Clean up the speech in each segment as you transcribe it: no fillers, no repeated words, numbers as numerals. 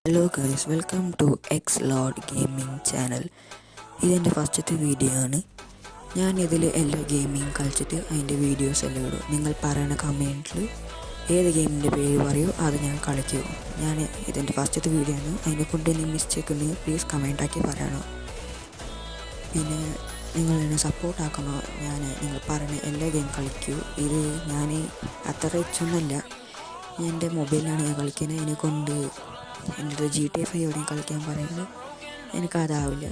Hello guys, welcome to X Lord gaming channel. ഇതെൻ്റെ ഫസ്റ്റത്തെ video ആണ്. ഞാൻ ഇതിൽ എല്ലാ ഗെയിമിങ് കളിച്ചിട്ട് അതിൻ്റെ വീഡിയോസ് എല്ലാം ഇടും. നിങ്ങൾ പറയുന്ന കമൻറ്റിൽ ഏത് ഗെയിമിൻ്റെ പേര് പറയൂ, അത് ഞാൻ കളിക്കൂ. ഇതെൻ്റെ ഫസ്റ്റത്തെ വീഡിയോ ആണ്. അതിനെക്കൊണ്ട് എന്തെങ്കിലും മിസ്റ്റേക്ക് ഉണ്ടെങ്കിൽ പ്ലീസ് കമൻറ്റാക്കി പറയണം. പിന്നെ നിങ്ങൾ എന്നെ സപ്പോർട്ടാക്കണോ. നിങ്ങൾ പറയുന്ന എല്ലാ ഗെയിം കളിക്കൂ. ഇത് ഞാൻ അത്ര റിച്ചൊന്നുമല്ല, എൻ്റെ മൊബൈലിലാണ് ഞാൻ കളിക്കുന്നത്. അതിനെക്കൊണ്ട് എൻ്റെ GTA 5 എവിടെയും കളിക്കാൻ പറയുന്നത് എനിക്കതാവില്ല.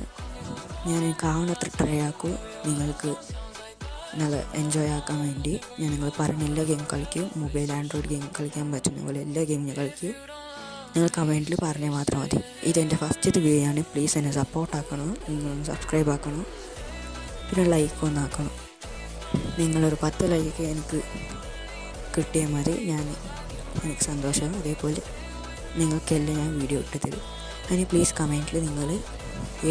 എനിക്കാവുന്നത്ര ട്രൈ ആക്കൂ. നിങ്ങൾക്ക് നല്ല എൻജോയ് ആക്കാൻ വേണ്ടി നിങ്ങൾ പറഞ്ഞ എല്ലാ ഗെയിം കളിക്കും. മൊബൈൽ ആൻഡ്രോയിഡ് ഗെയിം കളിക്കാൻ പറ്റുന്ന പോലെ എല്ലാ ഗെയിമും ഞാൻ കളിക്കും. നിങ്ങൾ കമൻറ്റിൽ പറഞ്ഞാൽ മാത്രം മതി. ഇതെൻ്റെ ഫസ്റ്റത്തെ വീഡിയോ ആണ്. പ്ലീസ് എന്നെ സപ്പോർട്ടാക്കണം. നിങ്ങളൊന്ന് സബ്സ്ക്രൈബ് ആക്കണം, പിന്നെ ലൈക്ക് ഒന്ന് ആക്കണം. നിങ്ങളൊരു 10 ലൈക്ക് എനിക്ക് കിട്ടിയാൽ മതി. എനിക്ക് സന്തോഷം. അതേപോലെ നിങ്ങൾക്കെല്ലാം ഞാൻ വീഡിയോ ഇട്ട് തരും. അതിന് പ്ലീസ് കമൻറ്റിൽ നിങ്ങൾ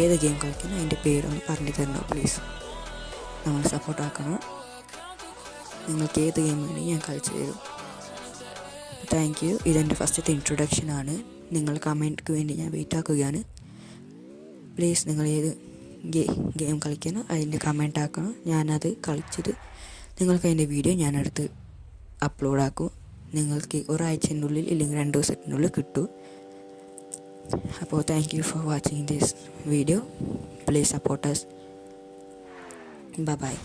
ഏത് ഗെയിം കളിക്കുന്നു അതിൻ്റെ പേരൊന്ന് പറഞ്ഞു തരണം. പ്ലീസ് നമ്മൾ സപ്പോർട്ടാക്കണം. നിങ്ങൾക്ക് ഏത് ഗെയിം വേണമെങ്കിൽ ഞാൻ കളിച്ചു തരും. Thank you. ഇതെൻ്റെ ഫസ്റ്റത്തെ ഇൻട്രൊഡക്ഷനാണ്. നിങ്ങൾ കമൻറ്റിക്ക് വേണ്ടി ഞാൻ വെയിറ്റ് ആക്കുകയാണ്. പ്ലീസ് നിങ്ങൾ ഏത് ഗെയിം കളിക്കണം അതിൻ്റെ കമൻറ്റ് ആക്കണം. ഞാനത് കളിച്ചിട്ട് നിങ്ങൾക്ക് അതിൻ്റെ വീഡിയോ ഞാനെടുത്ത് അപ്ലോഡാക്കും. നിങ്ങൾക്ക് ഒരാഴ്ചൻ്റെ ഇല്ലെങ്കിൽ 2 ദിവസത്തിനുള്ളിൽ കിട്ടും. അപ്പോൾ thank you for watching this video. Please support us. Bye bye.